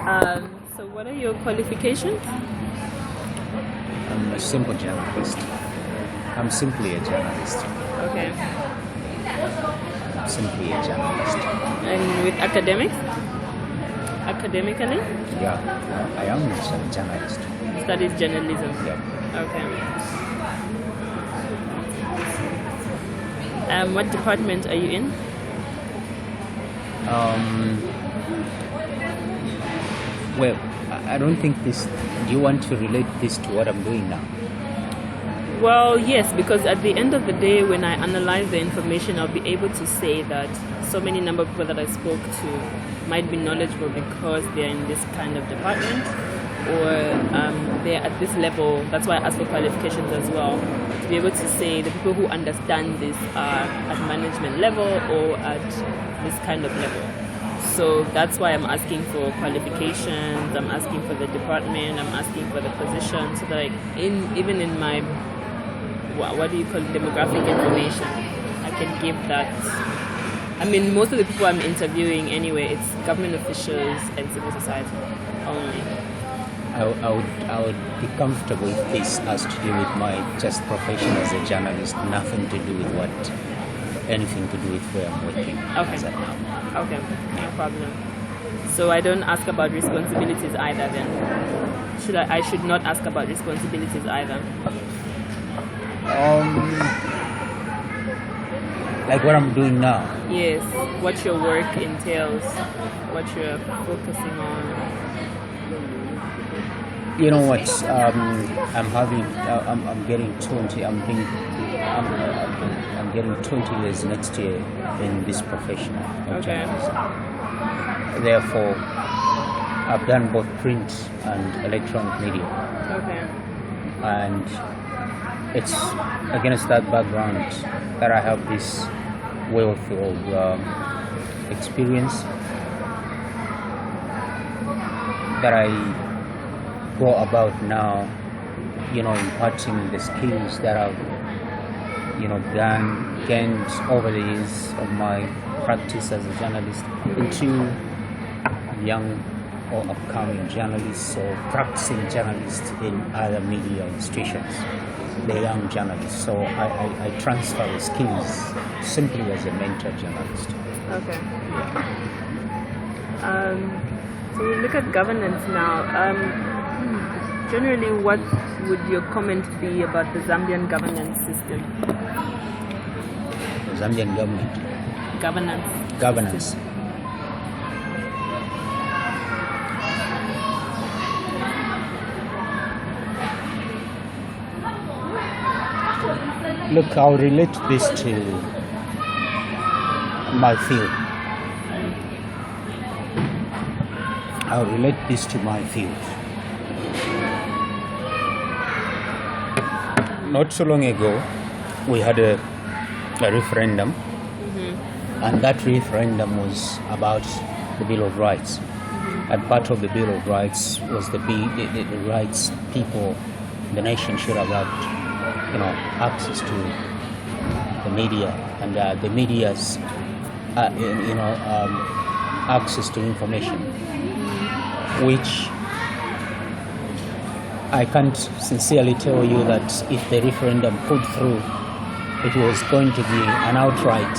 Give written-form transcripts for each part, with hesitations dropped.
So what are your qualifications? I'm a simple journalist. I'm simply a journalist. Okay. I'm simply a journalist. And with academics? Academically? Yeah, I am a journalist. Studied journalism. Yeah. Okay. What department are you in? Well, I don't think this. Do you want to relate this to what I'm doing now? Well, yes, because at the end of the day, when I analyze the information, I'll be able to say that so many number of people that I spoke to might be knowledgeable because they're in this kind of department or they're at this level. That's why I ask for qualifications as well, to be able to say the people who understand this are at management level or at this kind of level. So that's why I'm asking for qualifications, I'm asking for the department, I'm asking for the position, so that even in my, what do you call it, demographic information, I can give that. I mean, most of the people I'm interviewing anyway, it's government officials and civil society only. I would be comfortable if this has to do with my just profession as a journalist, nothing to do with anything to do with where I'm working. Okay. Okay, no problem. So I don't ask about responsibilities either then? I should not ask about responsibilities either? Like what I'm doing now? Yes, what your work entails, what you're focusing on. You know what? I'm getting 20. I'm getting 20 years next year in this profession of journalism. Therefore, I've done both print and electronic media. Okay. And it's against that background that I have this wealth of experience that I go about now, imparting the skills that I've, gained over the years of my practice as a journalist into young or upcoming journalists or practicing journalists in other media institutions, the young journalists. So I transfer the skills simply as a mentor journalist. Okay. So we look at governance now. Generally, what would your comment be about the Zambian governance system? The Zambian government? Governance. Look, I'll relate this to my field. Not so long ago, we had a referendum, and that referendum was about the Bill of Rights. And part of the Bill of Rights was the rights people, the nation should have had, access to the media and the media's, access to information, which I can't sincerely tell you that if the referendum put through, it was going to be an outright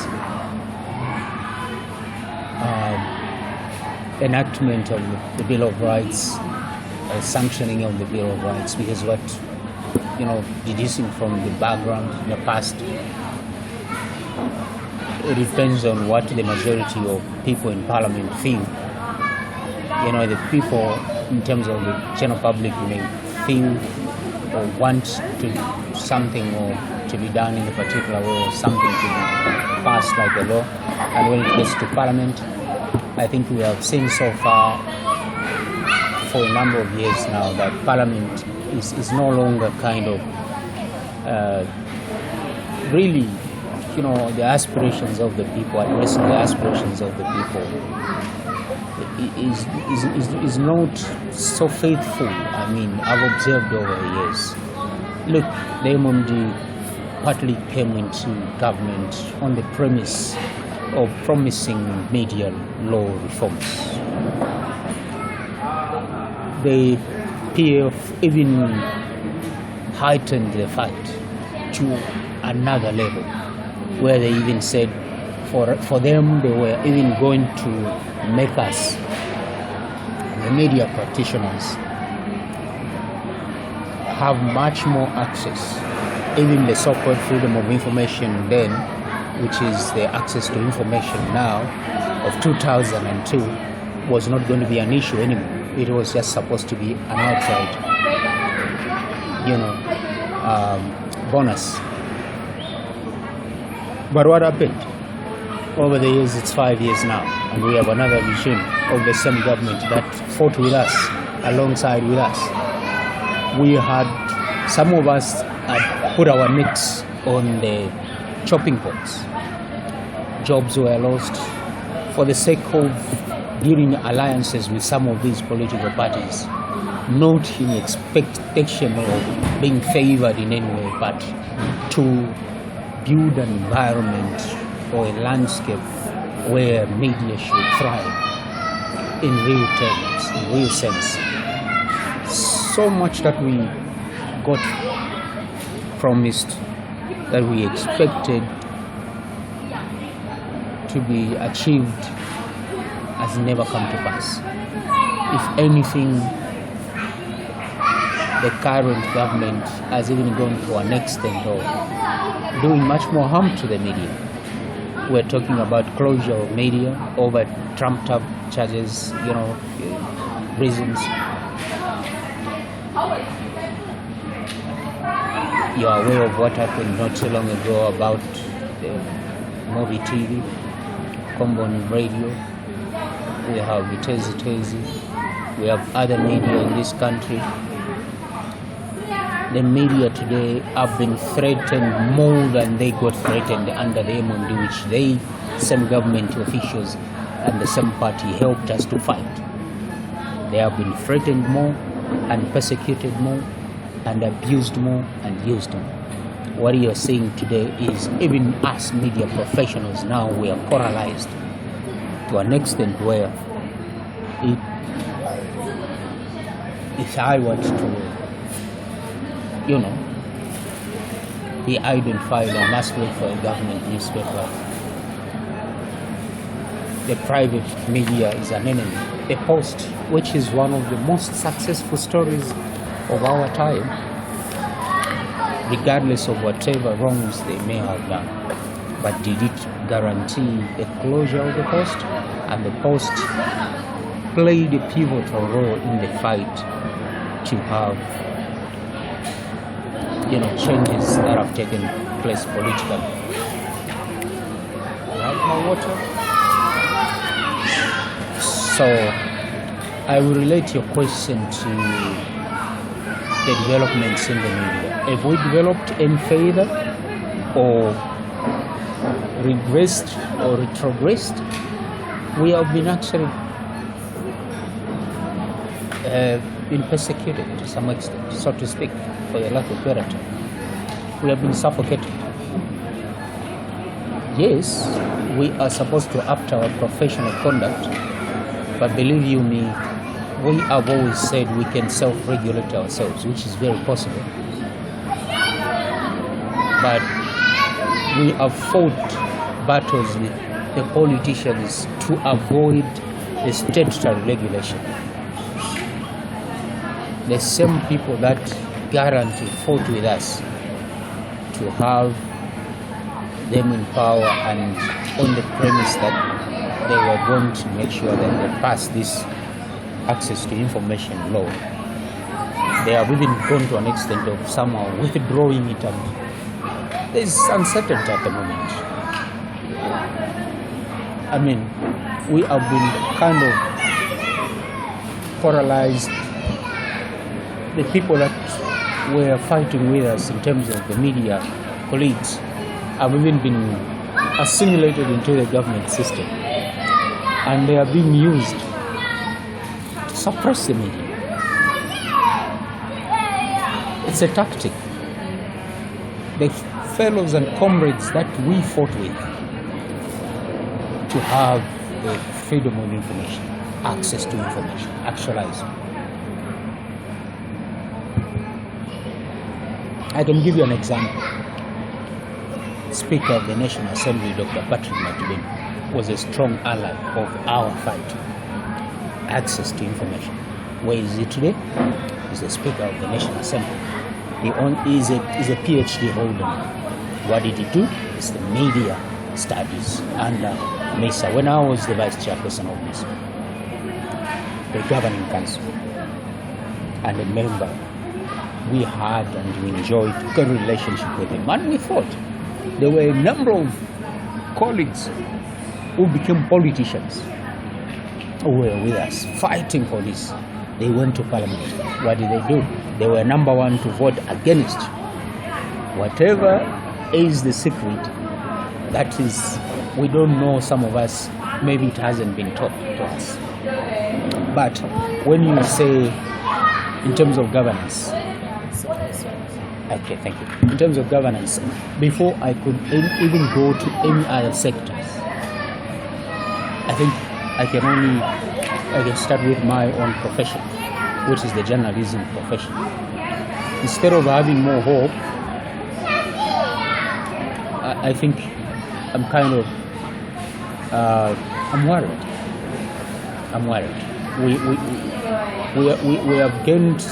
enactment of the Bill of Rights, sanctioning of the Bill of Rights, because deducing from the background in the past, it depends on what the majority of people in Parliament feel. The people, in terms of the general public, may feel or want to do something or to be done in a particular way, or something to be passed like a law. And when it gets to Parliament, I think we have seen so far for a number of years now that Parliament is no longer kind of really, the aspirations of the people, addressing the aspirations of the people is not so faithful. I mean, I've observed over the years. Look, the MMD partly came into government on the premise of promising media law reforms. the PF even heightened the fight to another level, where they even said for them they were even going to make us, the media practitioners, have much more access. Even the so-called freedom of information then, which is the access to information now of 2002, was not going to be an issue anymore. It was just supposed to be an outside, bonus. But what happened? Over the years, it's 5 years now, and we have another regime of the same government that fought with us, alongside with us. Some of us had put our necks on the chopping blocks. Jobs were lost for the sake of building alliances with some of these political parties, not in expectation of being favored in any way, but to build an environment or a landscape where media should thrive in real terms, in real sense. So much that we got promised, that we expected to be achieved, has never come to pass. If anything, the current government has even gone to an extent of doing much more harm to the media. We're talking about closure of media over trumped-up charges, reasons. You are aware of what happened not so long ago about the movie TV, Combon Radio. We have Tezi. We have other media in this country. The media today have been threatened more than they got threatened under the MOD, which same government officials and the same party helped us to fight. They have been threatened more and persecuted more and abused more and used more. What you're seeing today is even us media professionals now, we are paralyzed to an extent where if I were to be identified and must work for a government newspaper, the private media is an enemy. The Post, which is one of the most successful stories of our time, regardless of whatever wrongs they may have done, but did it guarantee the closure of the Post? And the Post played a pivotal role in the fight to have changes that have taken place politically. You have more water? So I will relate your question to the developments in the media. Have we developed any further, or regressed or retrogressed? We have been actually been persecuted to some extent, so to speak, for the lack of better term. We have been suffocated. Yes, we are supposed to act our professional conduct, but believe you me, we have always said we can self-regulate ourselves, which is very possible. But we have fought battles with the politicians to avoid the statutory regulation. The same people that guarantee fought with us to have them in power, and on the premise that they were going to make sure that they pass this access to information law. They have even gone to an extent of somehow withdrawing it, and there's uncertainty at the moment. I mean, we have been kind of paralyzed. The people that were fighting with us in terms of the media colleagues have even been assimilated into the government system, and they are being used to suppress the media. It's a tactic. The fellows and comrades that we fought with to have the freedom of information, access to information, actualized, I can give you an example. Speaker of the National Assembly, Dr. Patrick Matubeni, was a strong ally of our fight, access to information. Where is he today? He's the Speaker of the National Assembly. He is a PhD holder. What did he do? It's the media studies under MESA. When I was the Vice Chairperson of MESA, the Governing Council, and a member, we had and we enjoyed a good relationship with him. And we thought there were a number of colleagues who became politicians who were with us fighting for this. They went to Parliament. What did they do? They were number one to vote against. Whatever is the secret, that is, we don't know, some of us, maybe it hasn't been taught to us. But when you say, in terms of governance, okay, thank you. In terms of governance, before I could even go to any other sectors, I think I can start with my own profession, which is the journalism profession. Instead of having more hope, I think I'm kind of, I'm worried. I'm worried. We have gained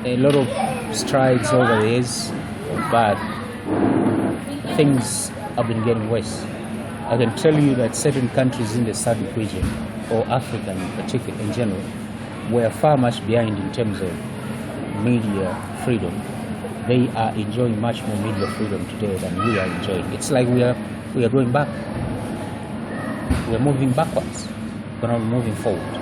a lot of strides over the years, but things have been getting worse. I can tell you that certain countries in the SADC region, or Africa in particular, in general, were far much behind in terms of media freedom. They are enjoying much more media freedom today than we are enjoying. It's like we are going back. We are moving backwards. We're not moving forward.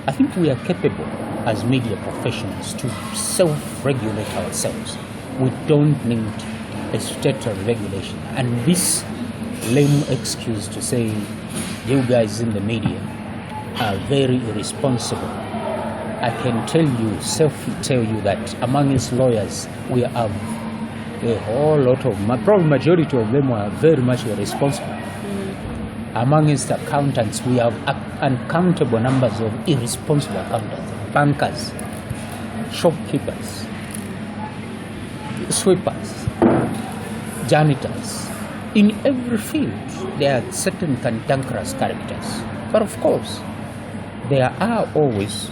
I think we are capable as media professionals to self-regulate ourselves. We don't need a statutory regulation. And this lame excuse to say you guys in the media are very irresponsible. I can tell you that amongst lawyers, we have a whole lot of, probably majority of them are very much irresponsible. Amongst accountants, we have uncountable numbers of irresponsible accountants, bankers, shopkeepers, sweepers, janitors. In every field, there are certain cantankerous characters. But of course, there are always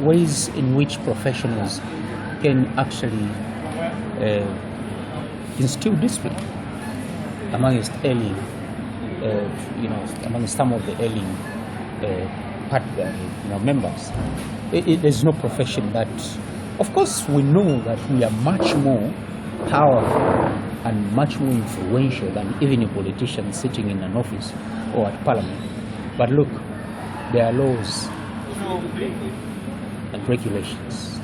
ways in which professionals can actually instill discipline amongst early, amongst some of the early members. There's no profession that, of course, we know that we are much more powerful and much more influential than even a politician sitting in an office or at Parliament. But look, there are laws and regulations.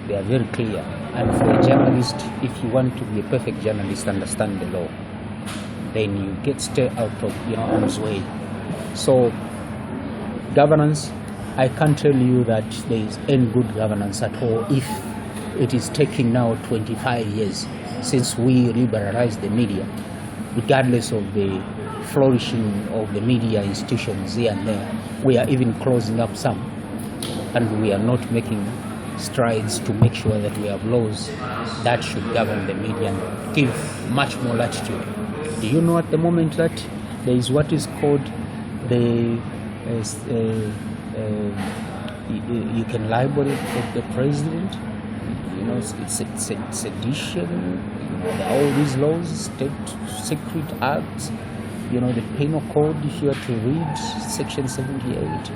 They are very clear. And for a journalist, if you want to be a perfect journalist, understand the law, then you get stay out of harm's way. So, governance, I can't tell you that there is any good governance at all if it is taking now 25 years since we liberalized the media, regardless of the flourishing of the media institutions here and there. We are even closing up some, and we are not making strides to make sure that we have laws that should govern the media and give much more latitude. Do you know at the moment that there is what is called the you can libel the president? It's sedition. There are all these laws, state secret acts. The penal code. If you are to read Section 78,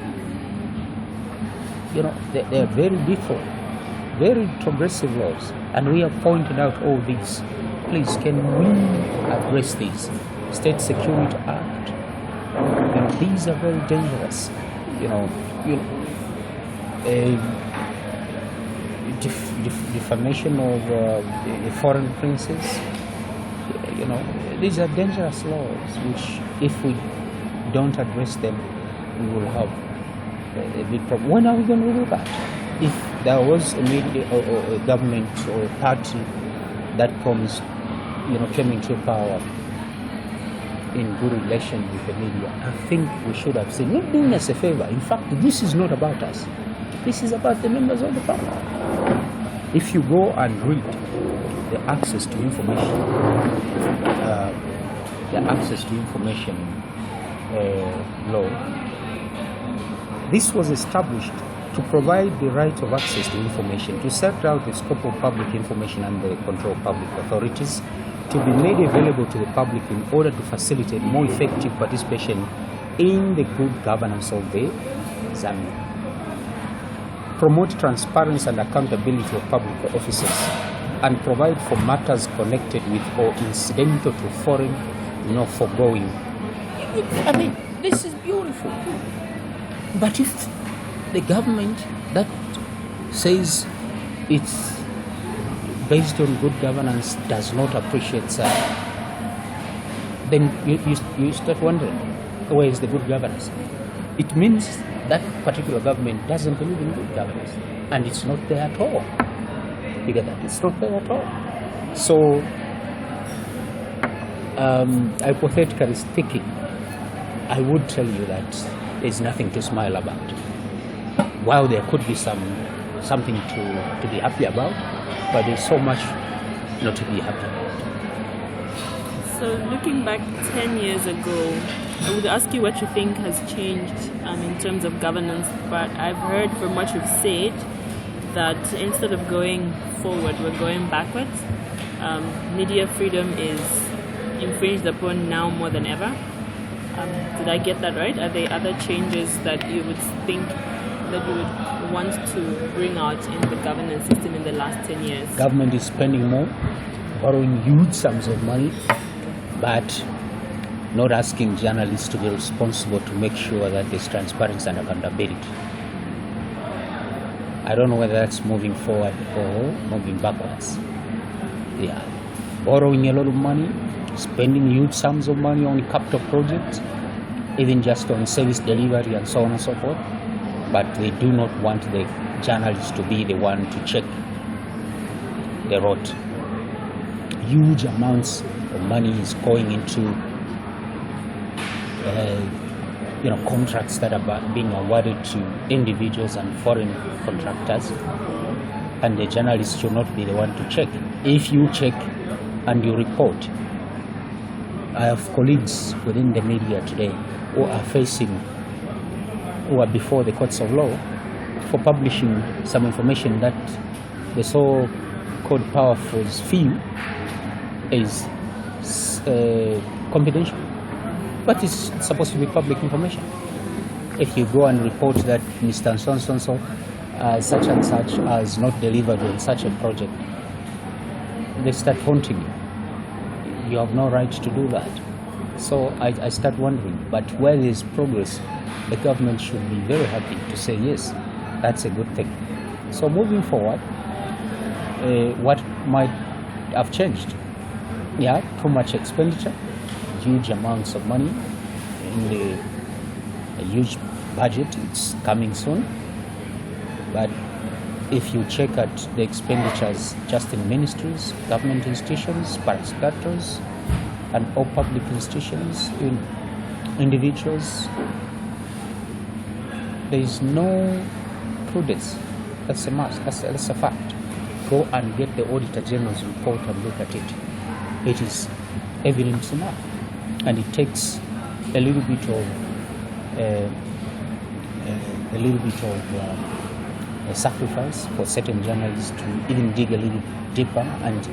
they are very different, very progressive laws, and we have pointed out all these. Please, can we address these? State Security Act. These are very dangerous. Defamation of the foreign princes. These are dangerous laws, which, if we don't address them, we will have a big problem. When are we going to do that? If there was a media or a government or a party that promised, came into power in good relation with the media, I think we should have said, not doing us a favor. In fact, this is not about us. This is about the members of the parliament. If you go and read the access to information, law, this was established to provide the right of access to information, to set out the scope of public information and the control of public authorities, to be made available to the public in order to facilitate more effective participation in the good governance of the Zambia, promote transparency and accountability of public officers, and provide for matters connected with or incidental to foreign, foregoing. I mean, this is beautiful. But if the government that says it's based on good governance does not appreciate that, then you start wondering, where is the good governance? It means that particular government doesn't believe in good governance, and it's not there at all. You get that? It's not there at all. So, hypothetically speaking, I would tell you that there's nothing to smile about. While there could be something to be happy about, but there's so much not to be happy about. So looking back 10 years ago, I would ask you what you think has changed in terms of governance, but I've heard from what you've said that instead of going forward, we're going backwards. Media freedom is infringed upon now more than ever. Did I get that right? Are there other changes that you would think that you would want to bring out in the governance system in the last 10 years? Government is spending more, borrowing huge sums of money, but not asking journalists to be responsible to make sure that there's transparency and accountability. I don't know whether that's moving forward or moving backwards. Yeah, borrowing a lot of money, spending huge sums of money on capital projects, even just on service delivery and so on and so forth. But they do not want the journalists to be the one to check the road. Huge amounts of money is going into contracts that are being awarded to individuals and foreign contractors, and the journalists should not be the one to check. If you check and you report, I have colleagues within the media today who are before the courts of law for publishing some information that the so-called powerful feel is confidential, but it's supposed to be public information. If you go and report that Mr. So-and-so such and such has not delivered on such a project, they start haunting you. You have no right to do that. So I start wondering, but where there is progress, the government should be very happy to say, yes, that's a good thing. So moving forward, what might have changed? Yeah, too much expenditure, huge amounts of money in a huge budget. It's coming soon. But if you check at the expenditures just in ministries, government institutions, parastatals, and all public institutions, in individuals, there is no prudence. That's a must. That's a fact. Go and get the Auditor General's report and look at it. It is evidence enough, and it takes a little bit of a sacrifice for certain journalists to even dig a little deeper and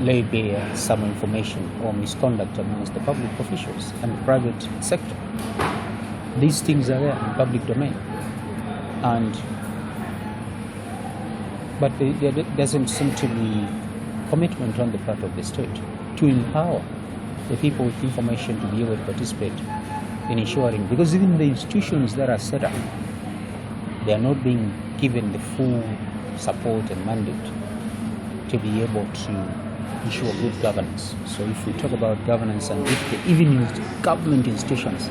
lay bare some information or misconduct amongst the public officials and the private sector. These things are there in public domain, but there doesn't seem to be commitment on the part of the state to empower the people with information to be able to participate in ensuring, because even the institutions that are set up, they are not being given the full support and mandate to be able to ensure good governance. So if we talk about governance, and even in government institutions,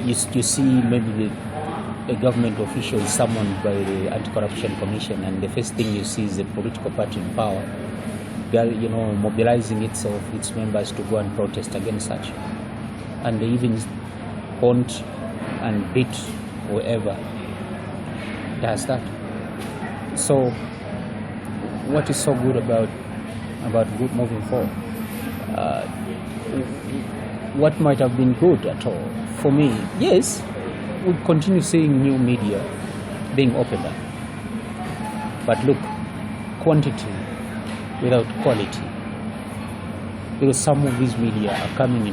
you see maybe a government official is summoned by the Anti-Corruption Commission, and the first thing you see is the political party in power, mobilizing itself, its members to go and protest against such. And they even haunt and beat whoever does that. So, what is so good about good moving forward? What might have been good at all? For me, yes, we'll continue seeing new media being opened up. But look, quantity without quality. Because some of these media are coming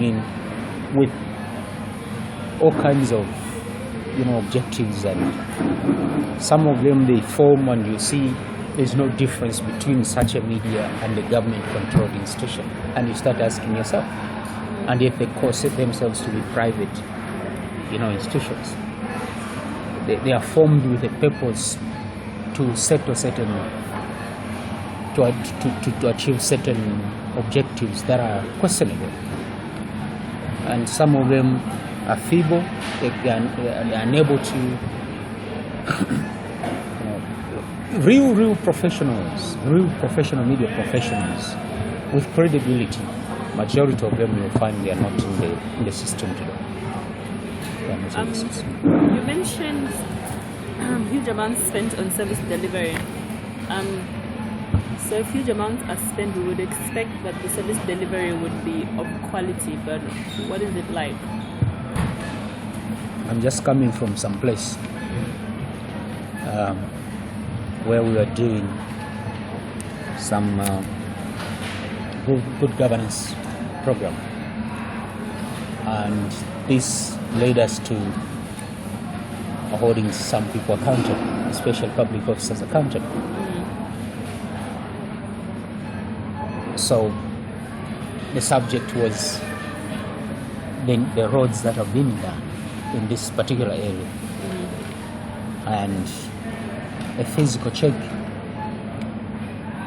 in with all kinds of objectives, and some of them they form, and you see there's no difference between such a media and the government-controlled institution, and you start asking yourself, and yet they call themselves to be private, institutions. They are formed with a purpose to achieve certain objectives that are questionable, and some of them are feeble. They are unable to real professionals, real professional media professionals with credibility. Majority of them you'll find they are not in the system today. You mentioned huge amounts spent on service delivery. So if huge amounts are spent, we would expect that the service delivery would be of quality, but what is it like? I'm just coming from some place where we were doing some good governance program, and this led us to holding some people accountable, special public officers accountable. So the subject was the roads that have been done in this particular area, and a physical check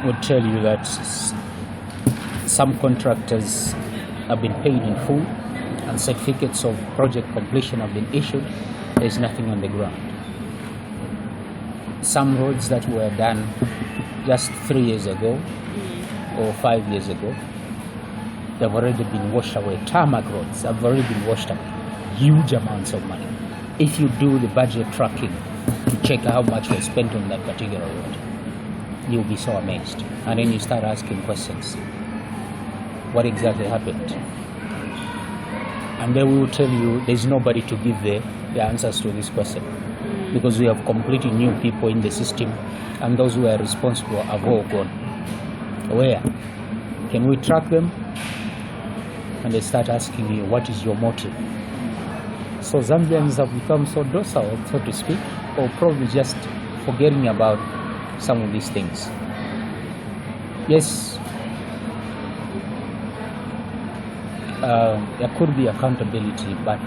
would tell you that some contractors have been paid in full and certificates of project completion have been issued. There's nothing on the ground. Some roads that were done just 3 years ago or 5 years ago, they've already been washed away. Tarmac roads have already been washed away. Huge amounts of money. If you do the budget tracking to check how much was spent on that particular road, you'll be so amazed. And then you start asking questions. What exactly happened? And they will tell you there's nobody to give the answers to this question, because we have completely new people in the system, and those who are responsible have all gone. Where? Can we track them? And they start asking you, what is your motive? So Zambians have become so docile, so to speak, or probably just forgetting about some of these things. Yes, there could be accountability, but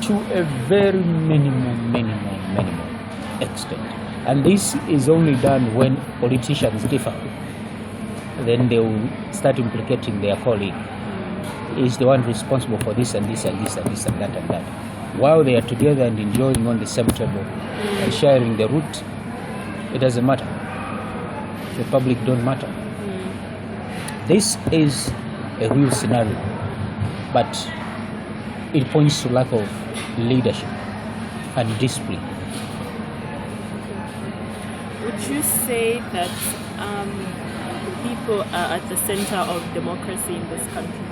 to a very minimum extent. And this is only done when politicians differ. Then they will start implicating their colleague. Is the one responsible for this and this and this and this and that and that. While they are together and enjoying on the same table and sharing the root, it doesn't matter. The public don't matter. This is a real scenario, but it points to lack of leadership and discipline. Would you say that people are at the center of democracy in this country?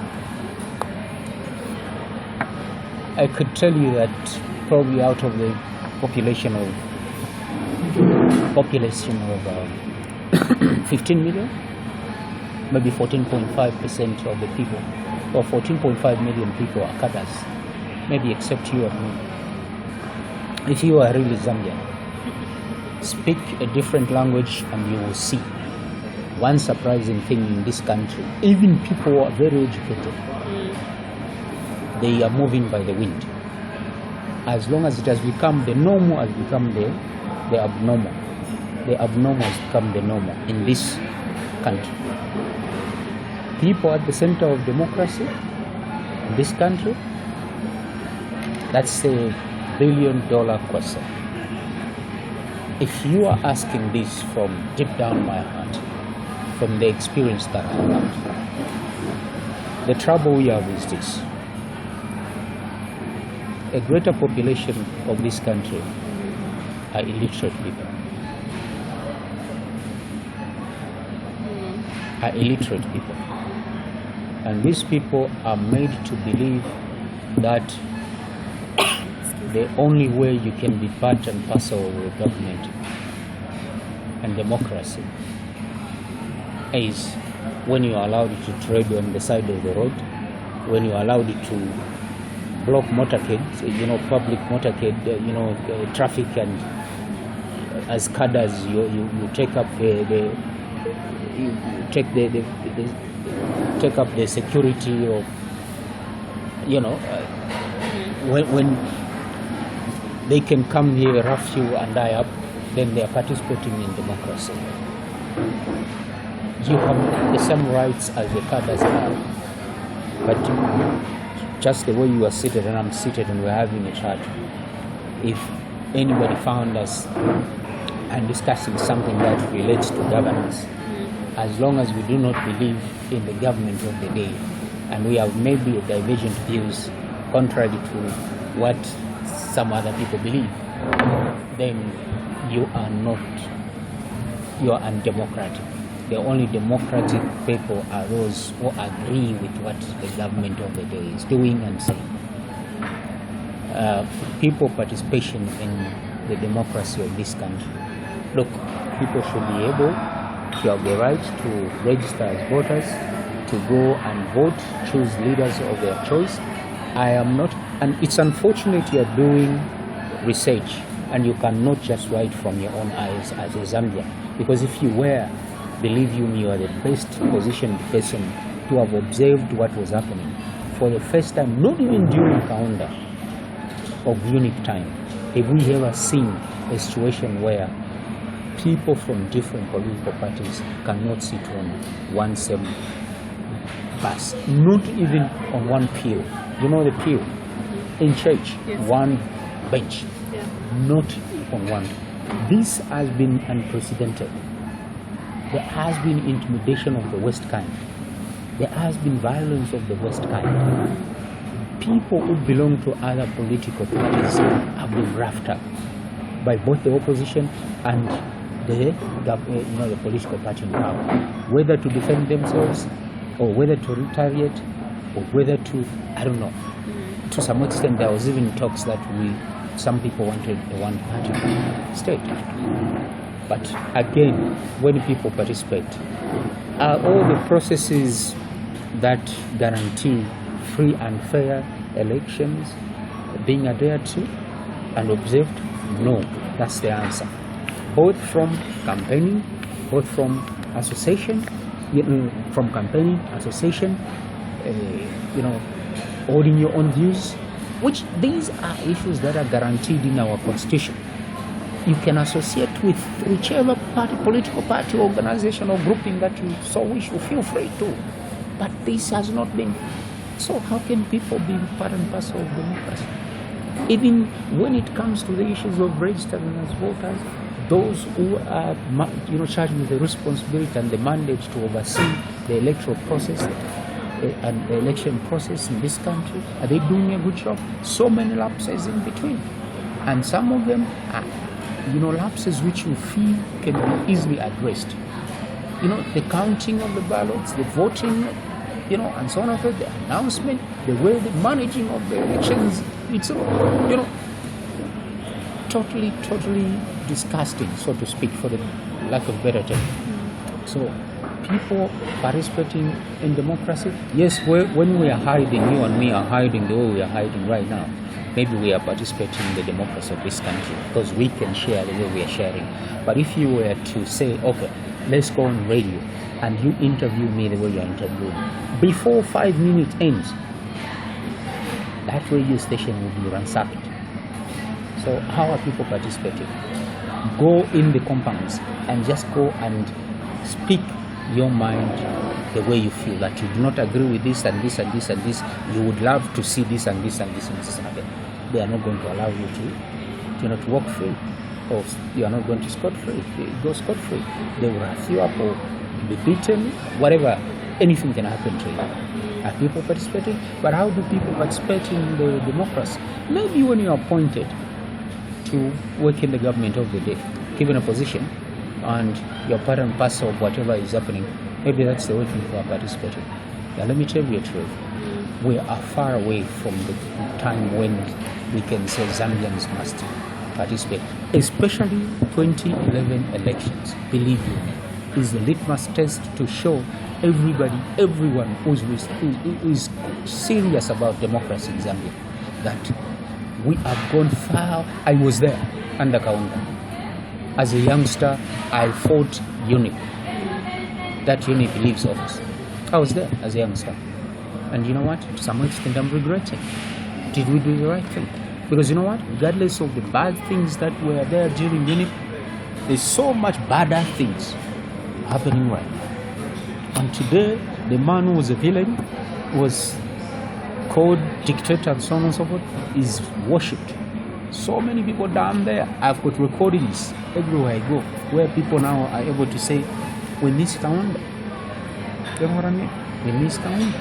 I could tell you that probably out of the population of 15 million, maybe 14.5% of the people, or 14.5 million people are Kadas, maybe except you and me. If you are really Zambian, speak a different language and you will see one surprising thing in this country. Even people who are very educated, they are moving by the wind. As long as it has become the normal, has become the abnormal. The abnormal has become the normal in this country. People at the center of democracy in this country, that's a $1 billion question. If you are asking this from deep down my heart, from the experience that I have, the trouble we have is this. a greater population of this country are illiterate people. Are illiterate people. And these people are made to believe that the only way you can be part and parcel of the government and democracy is when you are allowed to tread on the side of the road, when you are allowed to block motorcades, public motorcade, traffic, and as cadres you take up take up the security of when they can come here, rough you and die up, then they are participating in democracy. You have the same rights as the cadres have, but just the way you are seated and I'm seated and we're having a chat, if anybody found us and discussing something that relates to governance, as long as we do not believe in the government of the day and we have maybe a divergent views contrary to what some other people believe, then you are undemocratic. The only democratic people are those who agree with what the government of the day is doing and saying. People participation in the democracy of this country. Look, people should be able to have the right to register as voters, to go and vote, choose leaders of their choice. I am not, and it's unfortunate you are doing research and you cannot just write from your own eyes as a Zambian, because if you were, believe you me, you are the best positioned person to have observed what was happening for the first time, not even during Kaunda of unique time. Have we ever seen a situation where people from different political parties cannot sit on one same bus, not even on one pew? You know the pew in church, yes. One bench, yeah. Not on one. This has been unprecedented. There has been intimidation of the West kind. There has been violence of the West kind. People who belong to other political parties have been roughed up by both the opposition and the political party in power, whether to defend themselves or whether to retaliate or whether to, I don't know. To some extent, there was even talks that some people wanted a one-party state. But again, when people participate, are all the processes that guarantee free and fair elections being adhered to and observed? No, that's the answer. Both from campaigning, both from association, holding your own views, which these are issues that are guaranteed in our constitution. You can associate with whichever party, political party, organization or grouping that you so wish, you feel free to. But this has not been. So how can people be part and parcel of democracy? Even when it comes to the issues of registering as voters, those who are charged with the responsibility and the mandate to oversee the electoral process and the election process in this country, are they doing a good job? So many lapses in between. And some of them are lapses which you feel can be easily addressed. The counting of the ballots, the voting, and so on and so forth, the announcement, the way the managing of the elections, it's totally disgusting, so to speak, for the lack of better term. So people participating in democracy, yes, when we are hiding, you and me are hiding the way we are hiding right now, maybe we are participating in the democracy of this country because we can share the way we are sharing. But if you were to say, okay, let's go on radio and you interview me the way you are interviewing, before 5 minutes ends, that radio station will be ransacked. So how are people participating? Go in the compounds and just go and speak your mind the way you feel, that you do not agree with this and this and this and this, you would love to see this and this and this and this happen. They are not going to allow you to walk free, or you are not going to go scot-free. They will wrap you up or be beaten, whatever, anything can happen to you. Are people participating? But how do people participate in the democracy? Maybe when you are appointed to work in the government of the day, given a position, and you're part and parcel of whatever is happening, maybe that's the way people are participating. Now, let me tell you the truth. We are far away from the time when we can say Zambians must participate, especially 2011 elections. Believe me, is the litmus test to show everyone who is serious about democracy in Zambia, that we have gone far. I was there under Kaunda. As a youngster, I fought UNIP. That UNIP leaves office. I was there as a youngster. And you know what? To some extent, I'm regretting. Did we do the right thing? Because you know what? Regardless of the bad things that were there during UNIP, there's so much badder things happening right now. And today, the man who was a villain, was called dictator and so on and so forth, is worshipped. So many people down there. I've got recordings everywhere I go where people now are able to say, we miss Kaunda. You know what I mean? We miss Kaunda.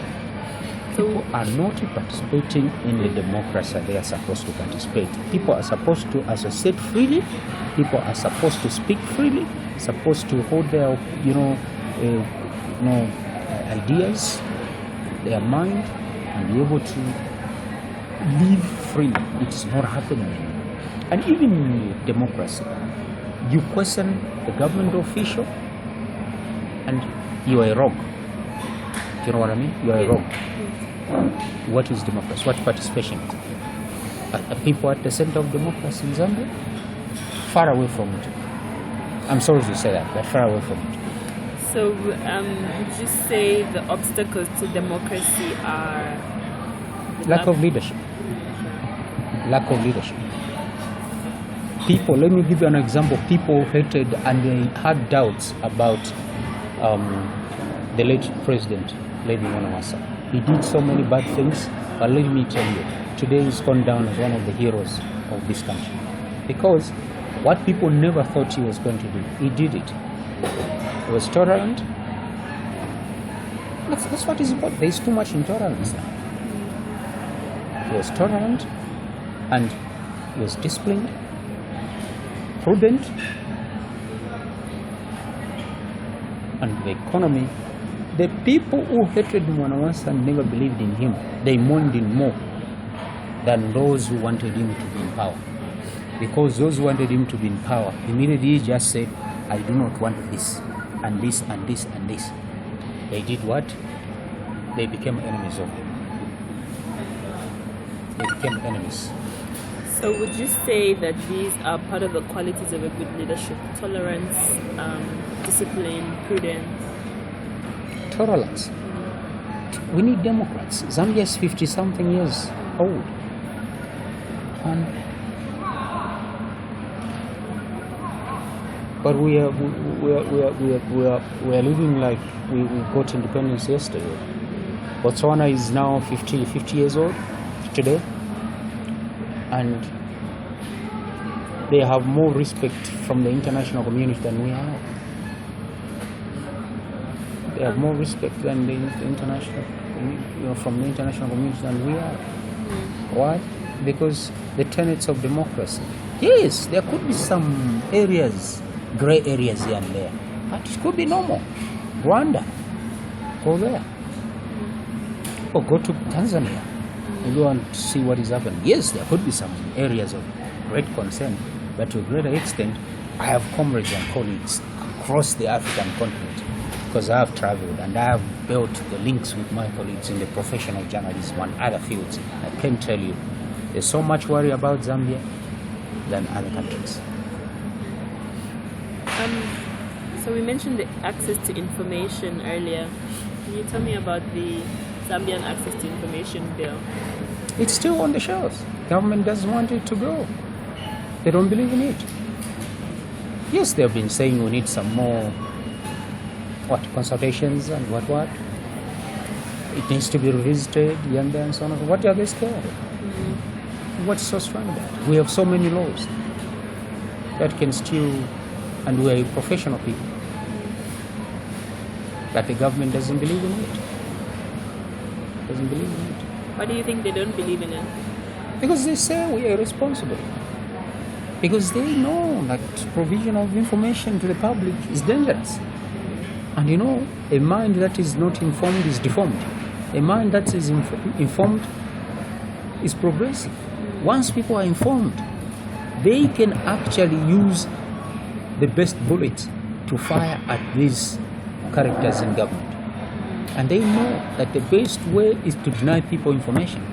People are not participating in the democracy they are supposed to participate. People are supposed to associate freely. People are supposed to speak freely. Supposed to hold their, ideas, their mind, and be able to live freely. It is not happening. And even in democracy, you question the government official, and you are a rogue. You know what I mean? You are a rogue. What is democracy? What participation? Are people at the center of democracy in Zambia? Far away from it. I'm sorry to say that, but far away from it. So, would you say the obstacles to democracy are lack of leadership? Lack of leadership. People, let me give you an example. People hated and they had doubts about the late president, Lady Mwanawasa. He did so many bad things, but let me tell you, today he's gone down as one of the heroes of this country. Because what people never thought he was going to do, he did it. He was tolerant. That's what is important. There is too much intolerance now. He was tolerant, and he was disciplined, prudent, and the economy. The people who hated Mwanawasa never believed in him. They mourned him more than those who wanted him to be in power. Because those who wanted him to be in power, immediately he just said, I do not want this, and this, and this, and this. They did what? They became enemies of him. They became enemies. So would you say that these are part of the qualities of a good leadership? Tolerance, discipline, prudence? Tolerance. We need Democrats. Zambia is 50-something years old. But we are living like we got independence yesterday. Botswana is now 50 years old today, and they have more respect from the international community than we have. They have more respect than the international, from the international community than we are. Why? Because the tenets of democracy. Yes, there could be some areas, gray areas here and there, but it could be normal. Rwanda, go there, or go to Tanzania and go and see what is happening. Yes, there could be some areas of great concern, but to a greater extent, I have comrades and colleagues across the African continent, because I have traveled and I have built the links with my colleagues in the professional journalism and other fields. I can tell you, there's so much worry about Zambia than other countries. So we mentioned the access to information earlier. Can you tell me about the Zambian Access to Information Bill? It's still on the shelves. Government doesn't want it to go. They don't believe in it. Yes, they've been saying we need some more consultations and what. It needs to be revisited, younger and so on. What are they scared of? What's so strong about it? We have so many laws that can still, and we are professional people, that the government doesn't believe in it. doesn't believe in it. Why do you think they don't believe in it? Because they say we are responsible. Because they know that provision of information to the public is dangerous. And a mind that is not informed is deformed. A mind that is informed is progressive. Once people are informed, they can actually use the best bullets to fire at these characters in government. And they know that the best way is to deny people information.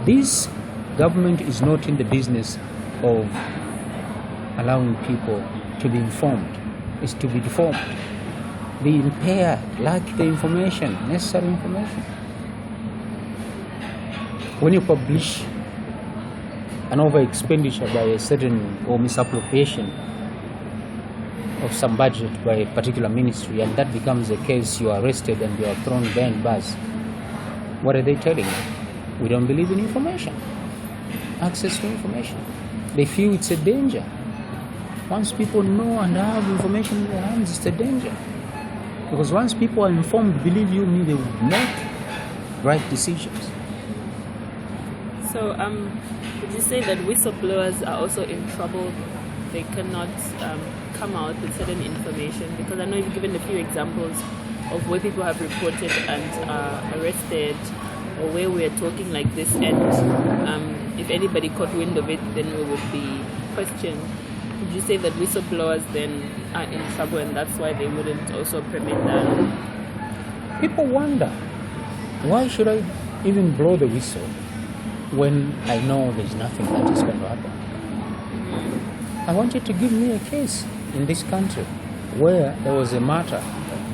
This government is not in the business of allowing people to be informed. It's to be deformed. Be impaired, lack the information, necessary information. When you publish an over-expenditure by a certain or misappropriation of some budget by a particular ministry, and that becomes a case, you are arrested and you are thrown behind bars, what are they telling you? We don't believe in information, access to information. They feel it's a danger. Once people know and have information in their hands, it's a danger. Because once people are informed, believe you me, they will make right decisions. So, would you say that whistleblowers are also in trouble? They cannot come out with certain information? Because I know you've given a few examples of where people have reported and are arrested, or where we are talking like this, and if anybody caught wind of it, then we would be questioned. Would you say that whistleblowers then are in trouble, and that's why they wouldn't also permit that? People wonder, why should I even blow the whistle when I know there's nothing that is going to happen? I want you to give me a case in this country where there was a matter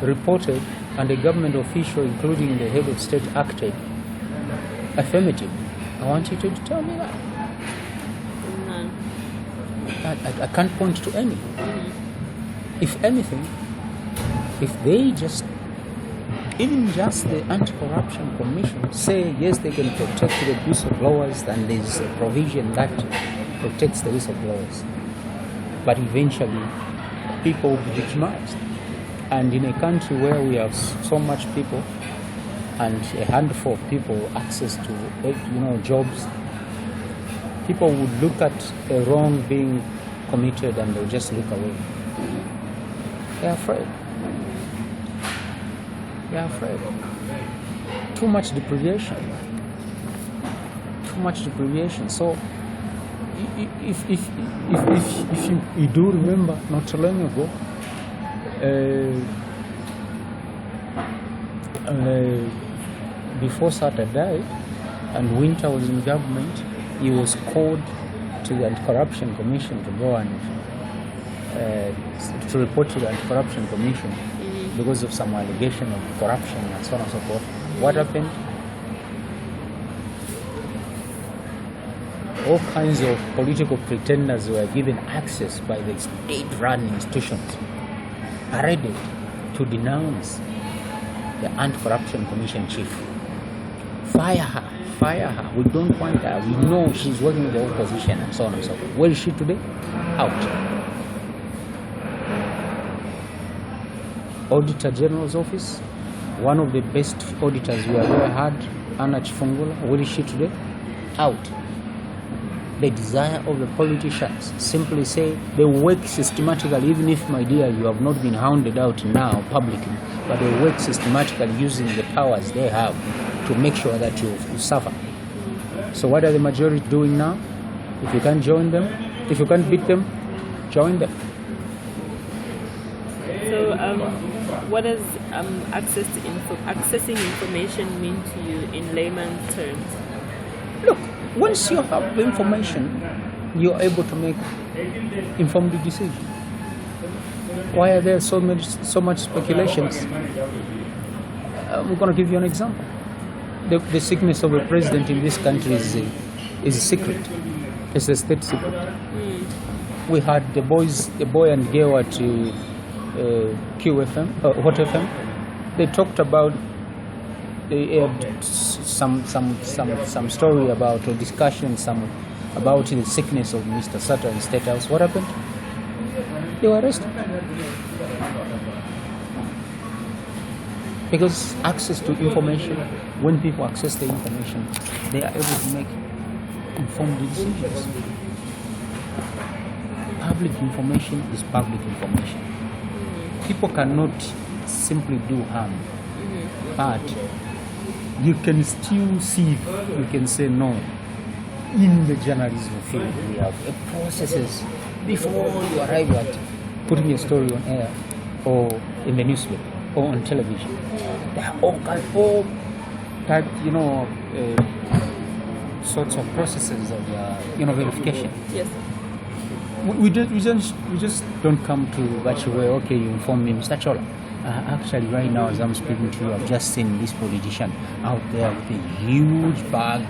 reported and a government official, including the head of state, acted affirmative. I want you to tell me that. I can't point to any. If anything, if they just, even just the Anti-Corruption Commission say yes, they can protect the whistleblowers, and there's a provision that protects the whistleblowers, but eventually people will be victimized. And in a country where we have so much people and a handful of people access to jobs, people would look at a wrong being committed and they'll just look away. They're afraid. They're afraid. Too much deprivation. Too much deprivation. So if you do remember, not too long ago, before Sata died and Winter was in government, he was called to the Anti-Corruption Commission to go and to report to the Anti-Corruption Commission because of some allegation of corruption and so on and so forth. What happened? All kinds of political pretenders were given access by the state-run institutions, paraded to denounce the Anti-Corruption Commission chief. Fire her. We don't want her. We know she's working with the opposition and so on and so forth. Where is she today? Out. Auditor General's office, one of the best auditors we have ever had, Anna Chifungula, where is she today? Out. The desire of the politicians simply say they work systematically, even if, my dear, you have not been hounded out now publicly, but they work systematically using the powers they have to make sure that you suffer. So what are the majority doing now? If you can't join them, if you can't beat them, join them. So what does accessing information mean to you in layman's terms? Look, once you have the information, you're able to make informed decisions. Why are there so much speculations? I'm going to give you an example. The sickness of a president in this country is a secret. It's a state secret. We had the boy and girl at QFM, Hot FM. They talked about some story about, or discussion about the sickness of Mr. Sutter in State House. What happened? They were arrested. Because access to information, when people access the information, they are able to make informed decisions. Public information is public information. People cannot simply do harm, but you can still see, you can say no. In the journalism field, we have processes before you arrive at putting a story on air or in the newspaper or on television. There are all type, sorts of processes of verification. Yes. We just don't come to that way. Okay, you inform me, Mr. Chola. Actually, right now, as I'm speaking to you, I've just seen this politician out there with a huge bag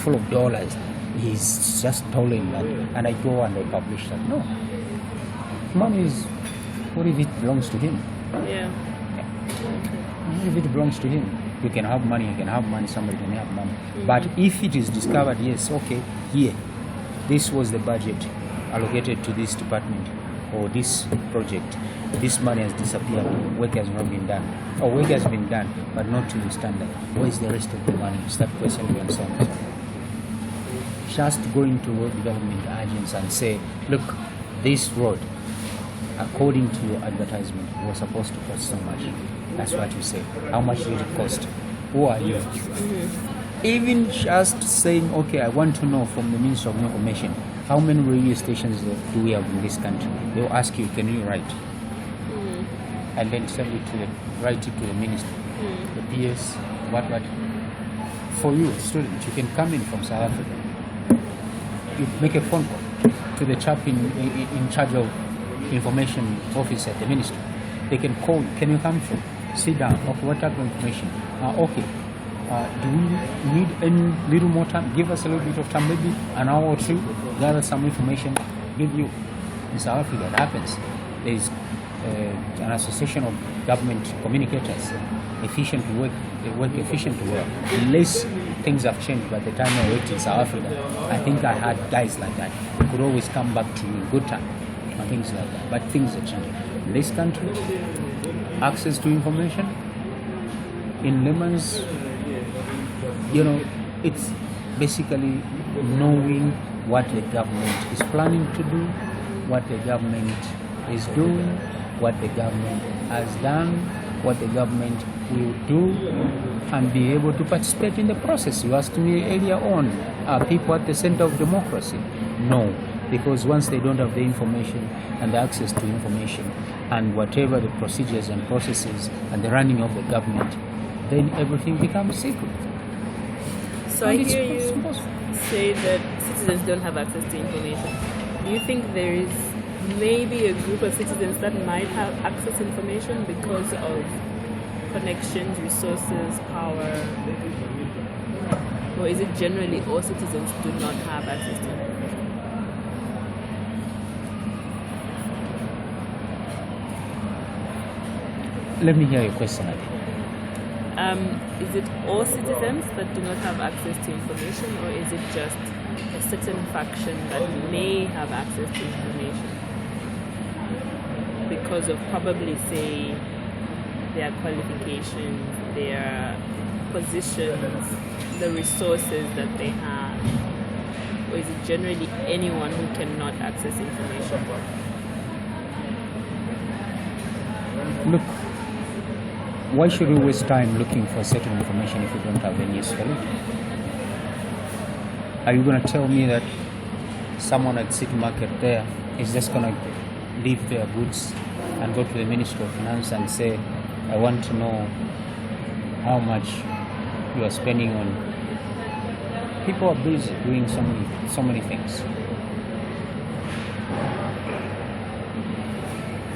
full of dollars. He's just stolen that, and I go and I publish that. No, money is, what if it belongs to him? Yeah. What if it belongs to him? You can have money, somebody can have money. But if it is discovered, yes, okay, here, this was the budget allocated to this department or this project. This money has disappeared, work has not been done. Or work has been done, but not to the standard. Where is the rest of the money? Start questioning and so on. Just go into road development agents and say, look, this road, according to your advertisement, was supposed to cost so much. That's what you say. How much did it cost? Who are you? Even just saying, okay, I want to know from the Minister of Information, how many radio stations do we have in this country? They'll ask you, can you write? And then send it write it to the minister, the PS, what. For you, student, you can come in from South Africa. You make a phone call to the chap in charge of information office at the ministry. They can call, can you come through? Sit down. Okay, what type of information? Okay. Do we need any little more time? Give us a little bit of time, maybe an hour or two, gather some information, give you. In South Africa, it happens. There is an association of government communicators, efficient work, they work efficiently well. Unless things have changed by the time I worked in South Africa, I think I had guys like that who could always come back to you in good time and things like that. But things are changing. In this country, access to information, in layman's, it's basically knowing what the government is planning to do, what the government is doing, what the government has done, what the government will do, and be able to participate in the process. You asked me earlier on, are people at the center of democracy? No, because once they don't have the information and the access to information and whatever the procedures and processes and the running of the government, then everything becomes secret. So I hear you say that citizens don't have access to information. Do you think there is maybe a group of citizens that might have access to information because of connections, resources, power? Or is it generally all citizens do not have access to information? Let me hear your question again. Is it all citizens that do not have access to information, or is it just a certain faction that may have access to information because of probably, say, their qualifications, their positions, the resources that they have? Or is it generally anyone who cannot access information? Look, why should we waste time looking for certain information if we don't have any use for it? Are you going to tell me that someone at City Market there is just going to leave their goods and go to the Ministry of Finance and say, I want to know how much you are spending on? People are busy doing so many things.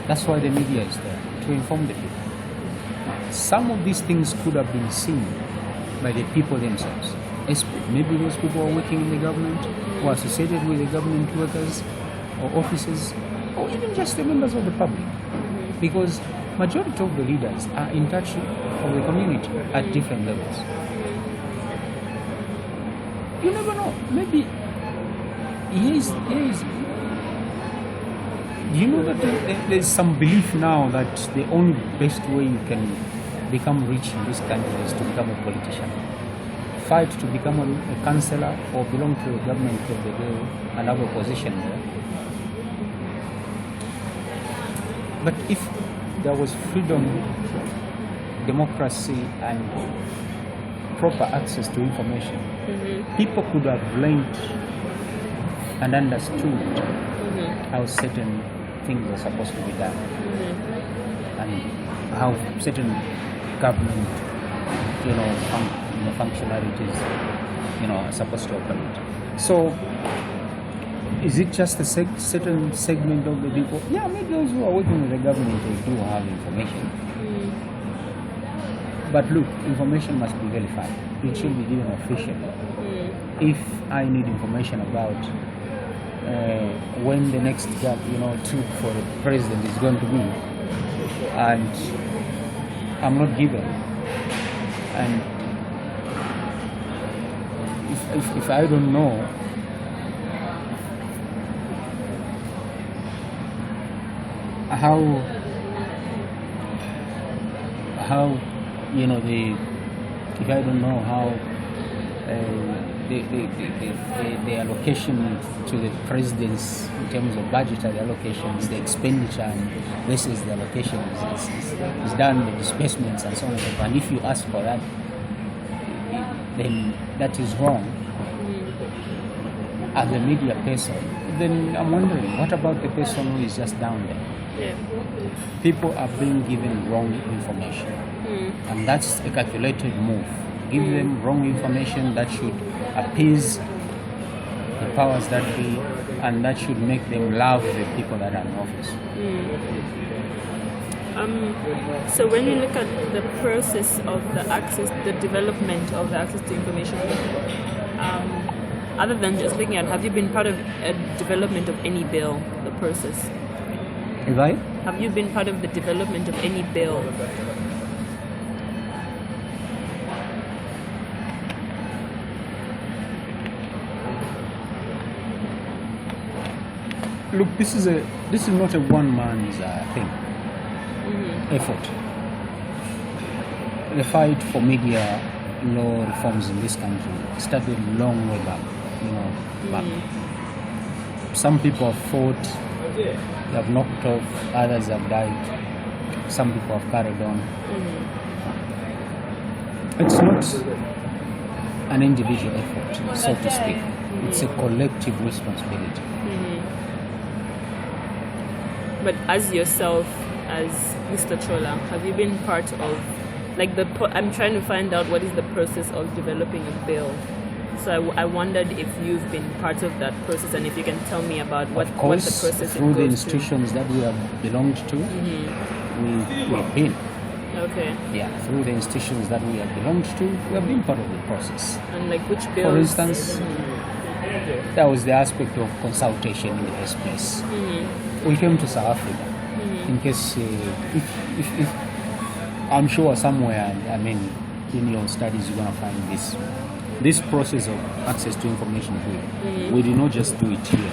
That's why the media is there, to inform the people. Some of these things could have been seen by the people themselves. Maybe those people who are working in the government, or associated with the government workers or officers, or even just the members of the public. Because majority of the leaders are in touch with the community at different levels. You never know. Maybe you know that there's some belief now that the only best way you can become rich in this country is to become a politician. Fight to become a councillor or belong to a government of the day and have a position there. But if there was freedom, democracy, and proper access to information, people could have learned and understood how certain things are supposed to be done, and how certain government, functionalities, are supposed to operate. So, is it just a certain segment of the people? Yeah, maybe those who are working with the government, they do have information. But look, information must be verified. It should be given officially. If I need information about when the next trip for the president is going to be, and I'm not given, and if I don't know, how if I don't know how the allocation to the presidents in terms of budgetary allocations, the expenditure, and this is the allocation is done, the disbursements and so on and so forth. And if you ask for that, then that is wrong. As a media person, then I'm wondering, what about the person who is just down there? Yeah. People are being given wrong information, and that's a calculated move. Give them wrong information that should appease the powers that be, and that should make them love the people that are in office. So when you look at the process of the development of the access to information, other than just looking at, have you been part of a development of any bill, the process? Right? Have you been part of the development of any bill? Look, this is not a one man's thing. Effort. The fight for media law reforms in this country started long way back. Some people have fought, they have knocked off, others have died, some people have carried on. It's not an individual effort, so to speak. It's a collective responsibility. But as yourself, as Mr. Chola, have you been part of, I'm trying to find out what is the process of developing a bill. So I wondered if you've been part of that process, and if you can tell me about what the process through the goes institutions that we have belonged to, we've been. Okay. Yeah, through the institutions that we have belonged to, we have been part of the process. And which bills? For instance, that was the aspect of consultation in the first place. We came to South Africa in case, if I'm sure somewhere, in your studies you're going to find this process of access to information here. We did not just do it here.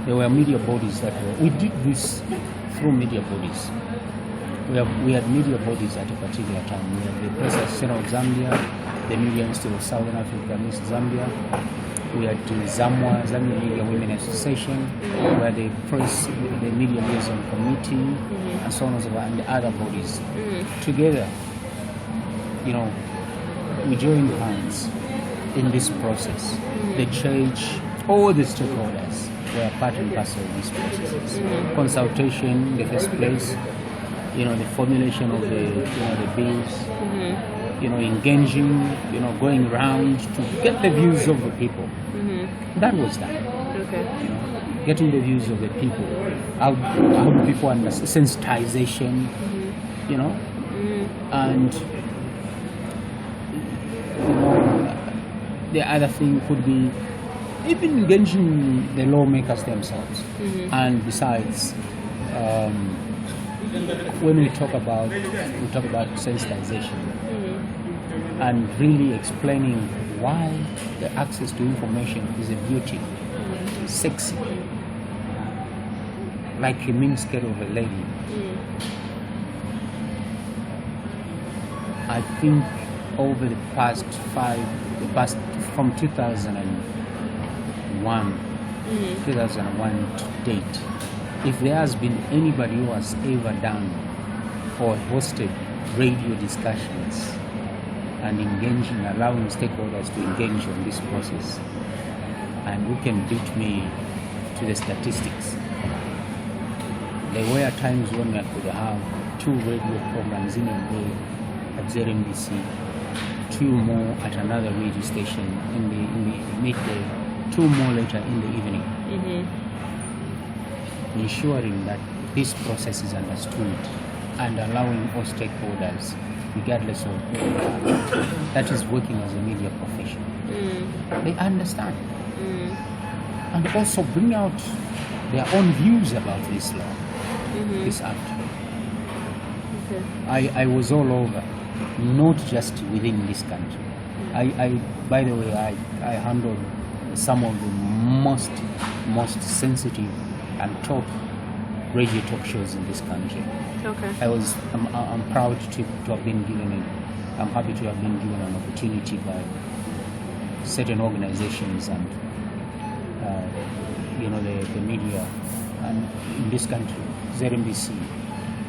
There were media bodies we did this through media bodies. We had media bodies at a particular time. We had the Press Association of Zambia, the Media Institute of Southern Africa, Miss Zambia. We had Zambia Media Women Association, where the Media Liaison Committee, and so on and so forth, and the other bodies. Together, we joined hands in this process. The church, all the stakeholders were part and parcel of these processes. Consultation in the first place, the formulation of the bills, engaging, going around to get the views of the people. That was that. Okay. Getting the views of the people. How do people understand? Sensitization, and the other thing could be even engaging the lawmakers themselves. And besides, when we talk about sensitization and really explaining why the access to information is a beauty, sexy, like a miniskirt of a lady. I think over the past from 2001 to date, if there has been anybody who has ever done or hosted radio discussions and allowing stakeholders to engage on this process, and who can beat me to the statistics. There were times when I could have 2 radio programs in a day at ZMBC, 2 more at another radio station in the midday, 2 more later in the evening. Ensuring that this process is understood and allowing all stakeholders, regardless of that is working as a media professional, they understand. And also bring out their own views about this law, this act. Okay. I was all over, not just within this country. By the way, I handled some of the most sensitive and top radio talk shows in this country. Okay. I'm proud to have been given I'm happy to have been given an opportunity by certain organizations and the media and in this country, ZMBC,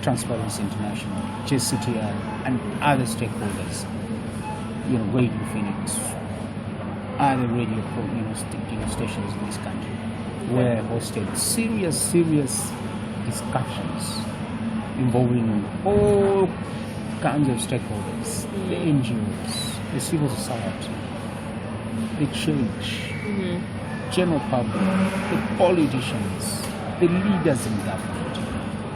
Transparency International, JCTI, and other stakeholders, Radio Phoenix, other radio stations in this country, where hosted serious discussions involving all kinds of stakeholders, the NGOs, the civil society, the church, general public, the politicians, the leaders in government,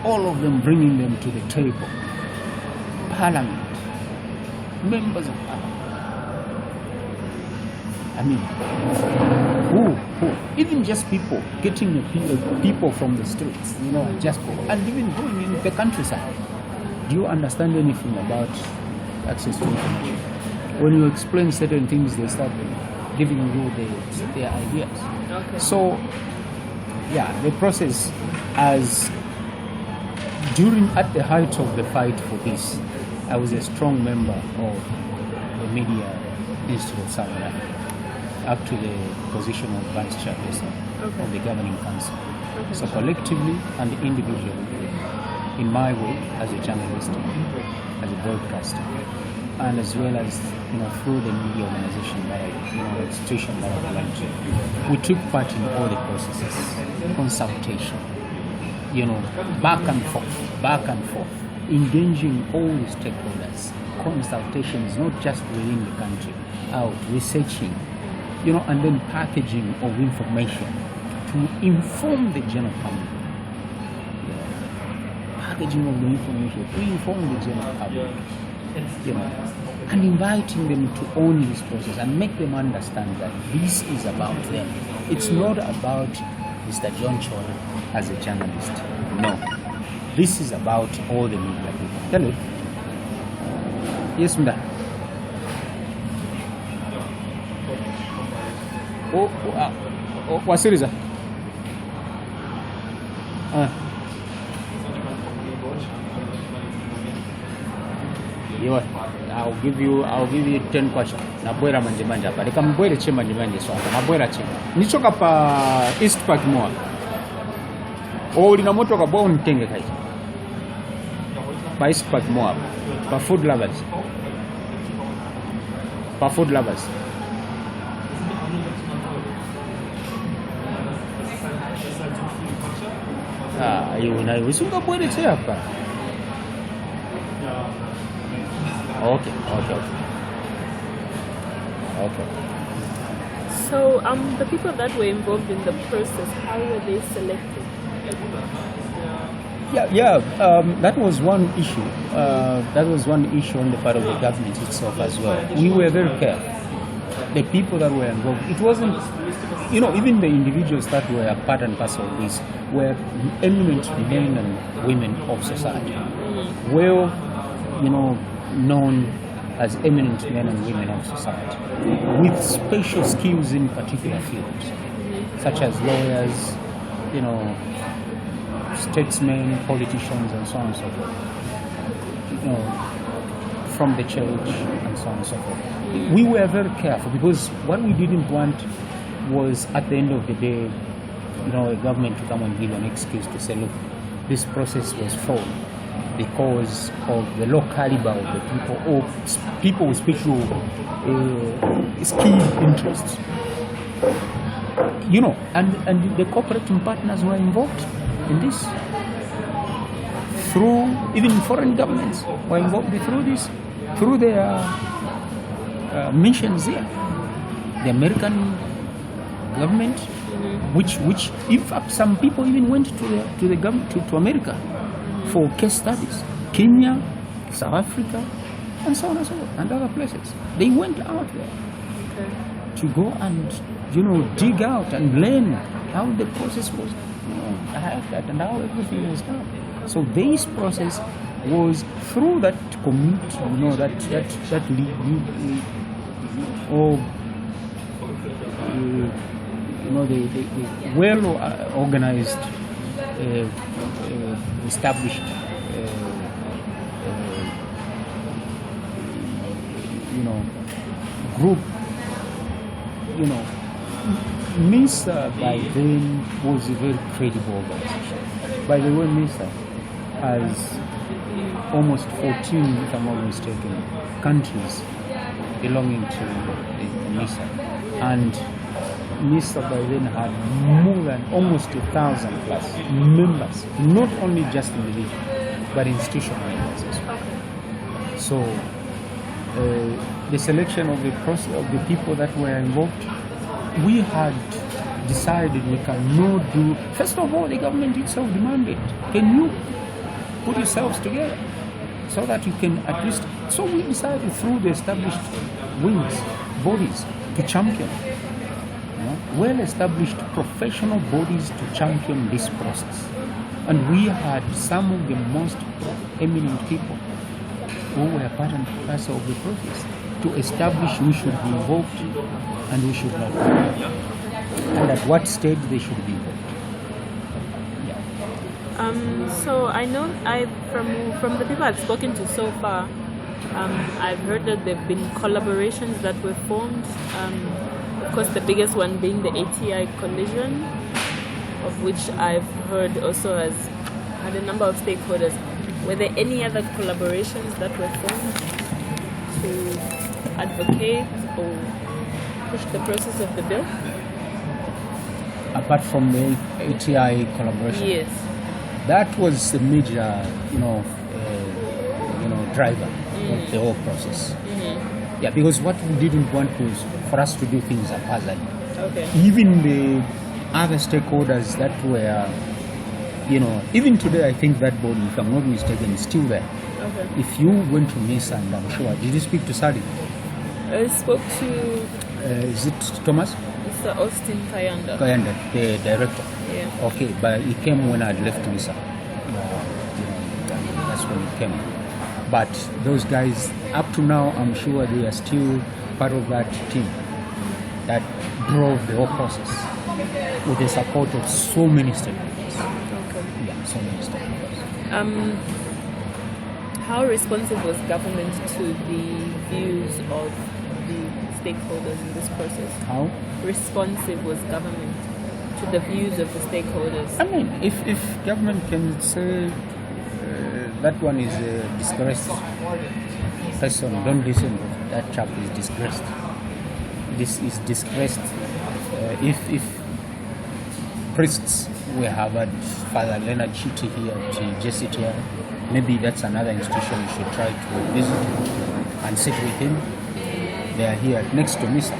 all of them bringing them to the table. Parliament, members of parliament. I mean, who? Even just people, getting the people from the streets, and even going in the countryside. Do you understand anything about access to information? When you explain certain things, they start giving you their ideas. Okay. So, the process at the height of the fight for this, I was a strong member of the Media Institute of Southern Africa, up to the position of Vice Chairperson of the Governing Council. Okay. So collectively and individually, in my way as a journalist, as a broadcaster, and as well as through the media organization institution that I belong to, we took part in all the processes, consultation, back and forth, engaging all the stakeholders, consultations not just within the country, out researching, and then packaging of information to inform the general public. Packaging of the information to inform the general public. And inviting them to own this process and make them understand that this is about them. It's not about Mr. John Chora as a journalist. No. This is about all the media people. Hello. Yes, madam. Wasiriza. I'll give you 10 questions. Nabwera manje hapa. Leka mbwere che manje swaka. Nabwera che. Nichoka pa East Park Moa. Lina moto ka bwa unitenge kai. Pa East Park Moa. Pa food lovers. Iwe usunga bwere che hapa. Okay. So, the people that were involved in the process, how were they selected? That was one issue. That was one issue on the part of the government itself as well. We were very careful. The people that were involved, it wasn't, even the individuals that were part and parcel of this were eminent men and women of society. Well, known as eminent men and women of society, with special skills in particular fields, such as lawyers, statesmen, politicians, and so on and so forth. from the church, and so on and so forth. We were very careful because what we didn't want was, at the end of the day, a government to come and give an excuse to say, look, this process was flawed because of the low caliber of the people, or people with special skilled interests. And the cooperating partners were involved in this. Through, even foreign governments were involved through this, through their missions here. The American government, which in fact some people even went to the government to America for case studies. Kenya, South Africa, and so on and so forth, and other places. They went out there to go and dig out and learn how the process was and how everything was done. So this process was through that community, the well organized, established, group. MISA by then was a very credible organization. By the way, MISA has almost 14, if I'm not mistaken, countries belonging to the MISA. And MISA by then had more than almost 1,000 plus members, not only just individual, but institutional members as well. So the selection of the process of the people that were involved, we had decided we cannot do. First of all, the government itself demanded, can you put yourselves together so that you can at least. So we decided through the established wings, bodies to champion, well-established professional bodies to champion this process. And we had some of the most eminent people who were part and parcel of the process to establish we should be involved and we should not be involved, and at what stage they should be involved. So I know from the people I've spoken to so far, I've heard that there have been collaborations that were formed. Of course, the biggest one being the ATI Coalition, of which I've heard also has had a number of stakeholders. Were there any other collaborations that were formed to advocate or push the process of the bill? Apart from the ATI collaboration? Yes. That was the major, driver of the whole process. Mm-hmm. Yeah, because what we didn't want was for us to do things haphazardly. Okay. Even the other stakeholders that were, even today, I think that body, if I'm not mistaken, is still there. Okay. If you went to MISA, and I'm sure, did you speak to Sadi? I spoke to... is it Thomas? Mr. Austin Kayanda, the director. Yeah. Okay, but he came when I left MISA. That's when he came. But those guys, up to now, I'm sure they are still part of that team that drove the whole process with the support of so many stakeholders. Okay. Yeah, so many stakeholders. How responsive was government to the views of the stakeholders in this process? How responsive was government to the views of the stakeholders? I mean, if government can say that one is a disgraced person, don't listen, that chap is disgraced. This is disgraced. If priests, we have had Father Leonard Chiti here at Jesuit here, maybe that's another institution you should try to visit and sit with him. They are here next to MISA.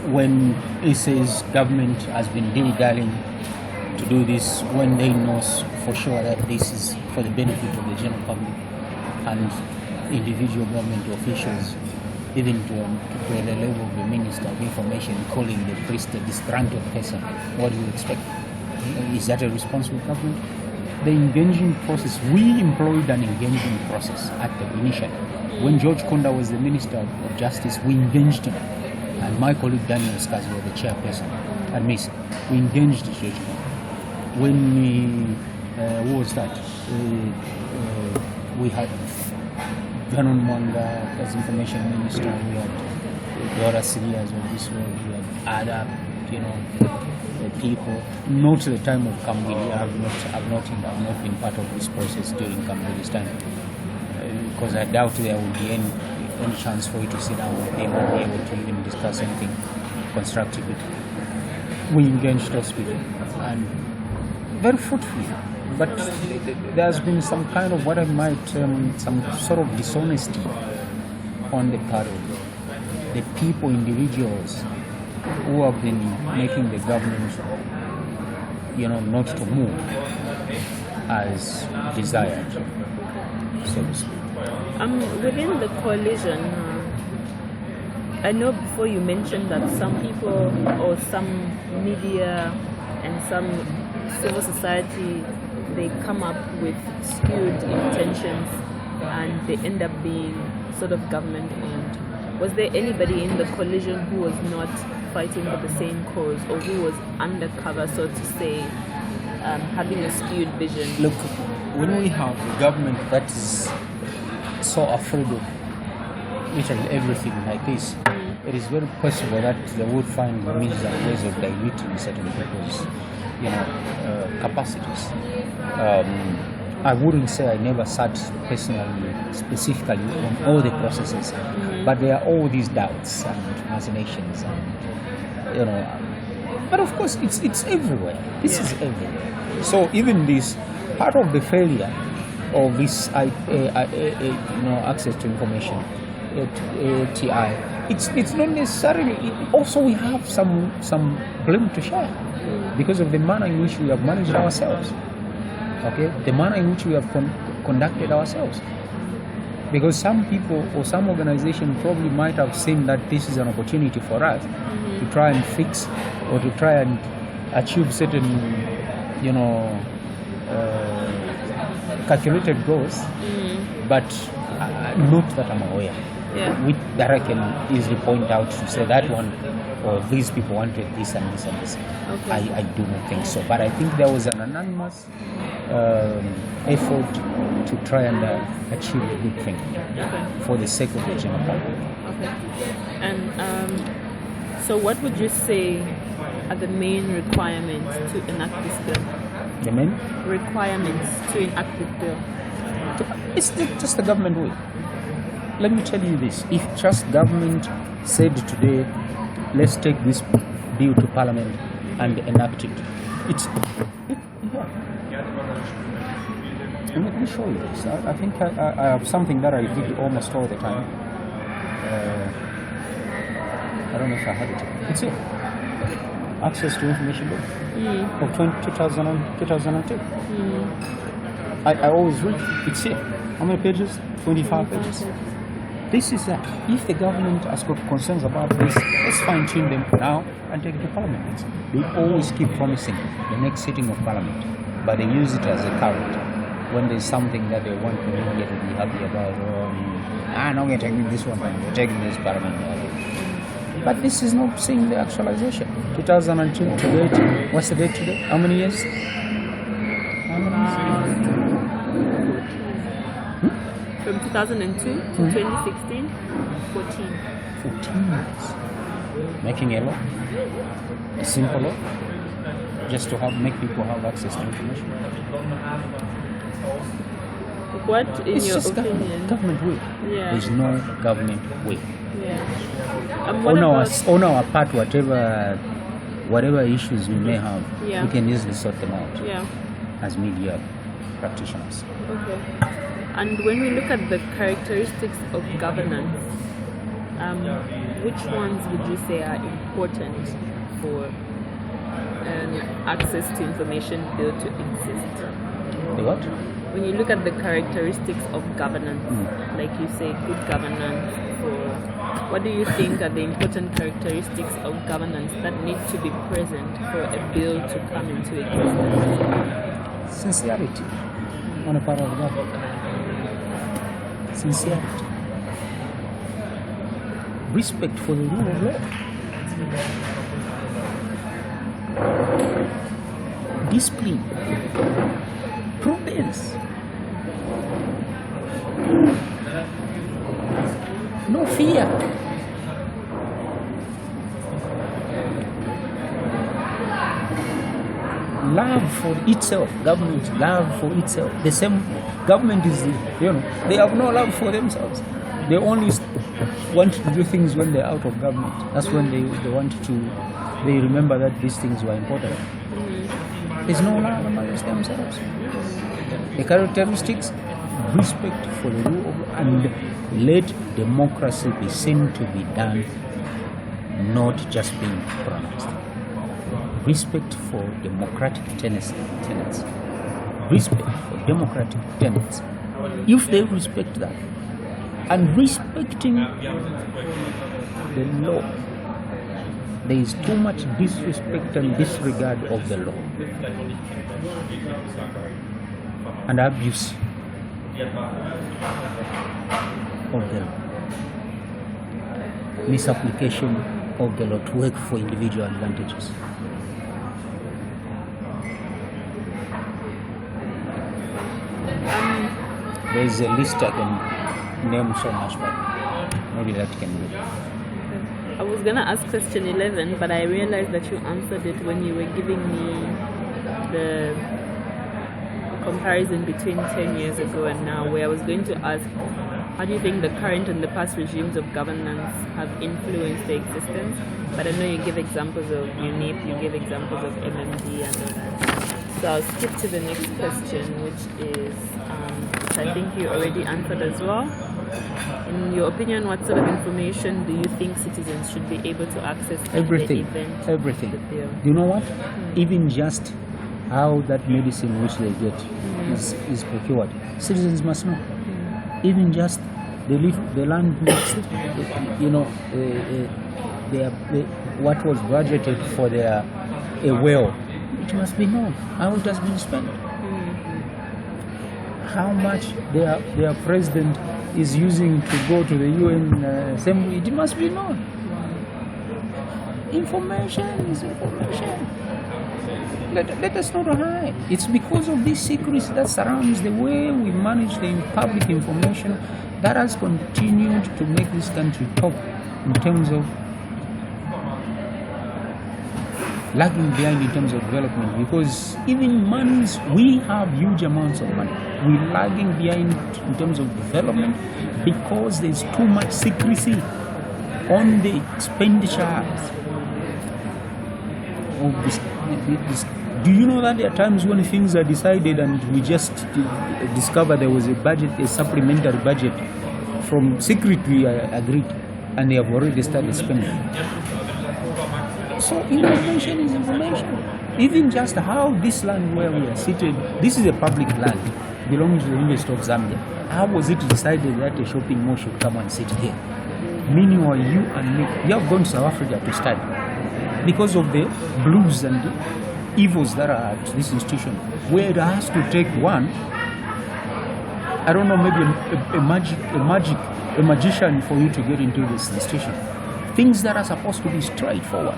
When he says government has been dilly-dallying to do this, when they know for sure that this is for the benefit of the general public and individual government officials, even to the level of the Minister of Information calling the priest a disgruntled person, what do you expect? Is that a responsible government? The engaging process, we employed an engaging process at the initial. When George Konda was the Minister of Justice, we engaged him. And my colleague Daniel Skazi was the chairperson at MISA. We engaged George Konda. When what was that? we had Vernon Mwanga as information minister, we had Dora Sirias of this world, we had other, the people. Not the time of Kambili. I've not been part of this process during Kambili's time, because I doubt there would be any chance for you to sit down with them and be able to even discuss anything constructively. We engaged those people and very fruitfully. But there's been some kind of what I might term some sort of dishonesty on the part of the people, individuals who have been making the government, not to move as desired, so to speak. Within the coalition, I know before you mentioned that some people or some media and some civil society, they come up with skewed intentions and they end up being sort of government owned. Was there anybody in the coalition who was not fighting for the same cause, or who was undercover, so to say, having a skewed vision? Look, when we have a government that is so afraid of literally everything like this, it is very possible that they would find means and ways of diluting certain people's capacities. I wouldn't say I never sat personally, specifically on all the processes, but there are all these doubts and machinations, and But of course, it's everywhere. This is everywhere. So even this part of the failure of this, access to information, TI. It's not necessarily. Also, we have some blame to share because of the manner in which we have managed ourselves. Okay, the manner in which we have conducted ourselves. Because some people or some organization probably might have seen that this is an opportunity for us to try and fix or to try and achieve certain, calculated goals, but not that I'm aware. Which that I can easily point out to say that one or these people wanted this and this and this. Okay. I do not think so. But I think there was an anonymous effort to try and achieve a good thing for the sake of the general public. Okay. And so what would you say are the main requirements to enact this bill? The main? Requirements to enact this bill. It's just the government way. Let me tell you this. If just government said today, let's take this bill to Parliament and enact it, Let me show you this. I think I have something that I did almost all the time. I don't know if I have it. It's here. Access to Information Bill of 2002. I always read. It's here. How many pages? 25 pages. This is that. If the government has got concerns about this, let's fine-tune them now and take it to Parliament. They always keep promising the next sitting of Parliament, but they use it as a carrot. When there's something that they want the media to be happy about, now we're taking this one, we're taking this Parliament. But this is not seeing the actualization. 2002 to date, what's the date today? How many years? From 2002 to 2016, 14 years. Making a law, a simple law, just to make people have access to information. What, in it's your just opinion? Government way. Yeah. There's no government way. Yeah. On our part, whatever issues we may have, we can easily sort them out as media practitioners. Okay. And when we look at the characteristics of governance, which ones would you say are important for an access to information bill to exist? The what? When you look at the characteristics of governance, like you say, good governance, what do you think are the important characteristics of governance that need to be present for a bill to come into existence? Sincerity on the part of the government. Sincerity. Respect for the rule of law. Discipline. Prudence. no fear. Love for itself, government love for itself. The same government is, they have no love for themselves. They only want to do things when they're out of government. That's when they remember that these things were important. There's no love amongst themselves. The characteristics, respect for the rule of law, and let democracy be seen to be done, not just being pronounced. Respect for democratic tenets. Respect for democratic tenets. If they respect that, and respecting the law, there is too much disrespect and disregard of the law and abuse of the law, misapplication of the law to work for individual advantages. There is a list I can name so much, but maybe that can be. I was gonna ask question 11, but I realized that you answered it when you were giving me the comparison between 10 years ago and now, where I was going to ask, how do you think the current and the past regimes of governance have influenced the existence? But I know you give examples of UNIP, you give examples of MMD and all that. So I'll skip to the next question, which is, which I think you already answered as well. In your opinion, what sort of information do you think citizens should be able to access at everything, the event? Everything. You know what? Even just how that medicine which they get is procured. Citizens must know. Even just the land, what was budgeted for a well, it must be known how it has been spent. How much their president is using to go to the UN assembly, it must be known. Information is information. Let us not hide. It's because of these secrets that surrounds the way we manage the public information that has continued to make this country top in terms of lagging behind in terms of development. Because even monies, we have huge amounts of money. We're lagging behind in terms of development because there's too much secrecy on the expenditure of this. Do you know that there are times when things are decided and we just discover there was a supplementary budget from secretly agreed, and they have already started spending? So information is information. Even just how this land where we are seated, this is a public land, belonging to the University of Zambia. How was it decided that a shopping mall should come and sit here? Meanwhile, you and me, you have gone to South Africa to study because of the blues and the evils that are at this institution, where it has to take one, I don't know, maybe a magician for you to get into this institution. Things that are supposed to be straightforward.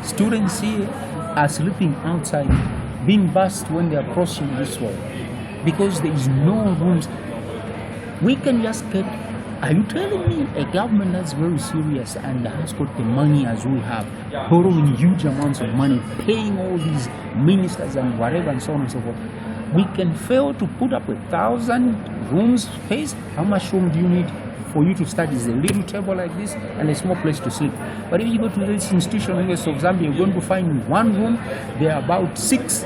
Students here are sleeping outside, being bussed when they are crossing this road because there is no rooms. We can just get. Are you telling me a government that's very serious and has got the money as we have, borrowing huge amounts of money, paying all these ministers and whatever and so on and so forth, we can fail to put up 1,000 rooms space? How much room do you need for you to study? Is a little table like this and a small place to sleep. But if you go to this institution, University of Zambia, you're going to find one room. There are about 6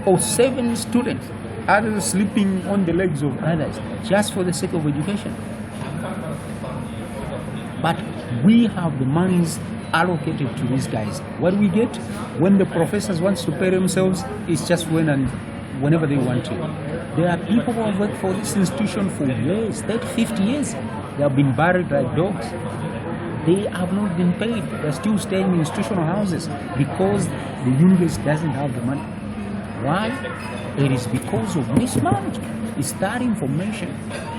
or 7 students, others sleeping on the legs of others, just for the sake of education. But we have the monies allocated to these guys. What do we get? When the professors want to pay themselves, it's just when and whenever they want to. There are people who have worked for this institution for years, 30, 50 years. They have been buried like dogs. They have not been paid. They're still staying in institutional houses because the university doesn't have the money. Why? It is because of mismanagement. It's that information.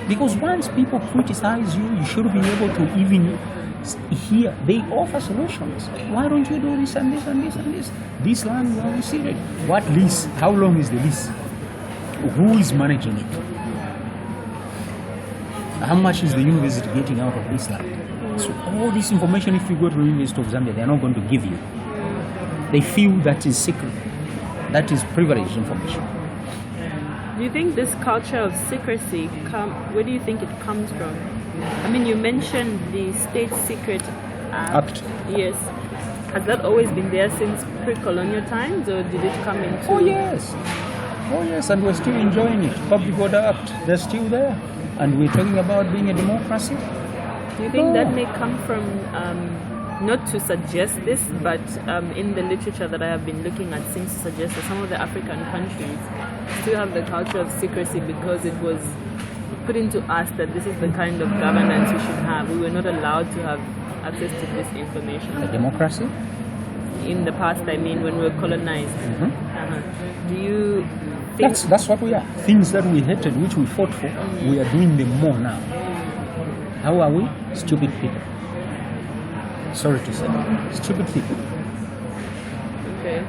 Because once people criticize you, you should be able to even hear. They offer solutions. Why don't you do this and this and this and this? This land will receive it. What lease? How long is the lease? Who is managing it? How much is the university getting out of this land? So all this information, if you go to the University of Zambia, they're not going to give you. They feel that is secret. That is privileged information. Do you think this culture of secrecy, where do you think it comes from? I mean, you mentioned the State Secret Act. Yes. Has that always been there since pre-colonial times, or did it come into... Oh yes, and we're still enjoying it. Public Order Act, they're still there. And we're talking about being a democracy. Do you think that may come from, not to suggest this, but in the literature that I have been looking at seems to suggest that some of the African countries still have the culture of secrecy because it was put into us that this is the kind of governance we should have. We were not allowed to have access to this information. A democracy? In the past, I mean, when we were colonized. Mm-hmm. Do you think... That's what we are. Things that we hated, which we fought for, we are doing them more now. How are we? Stupid people. Sorry to say. Stupid people. Okay.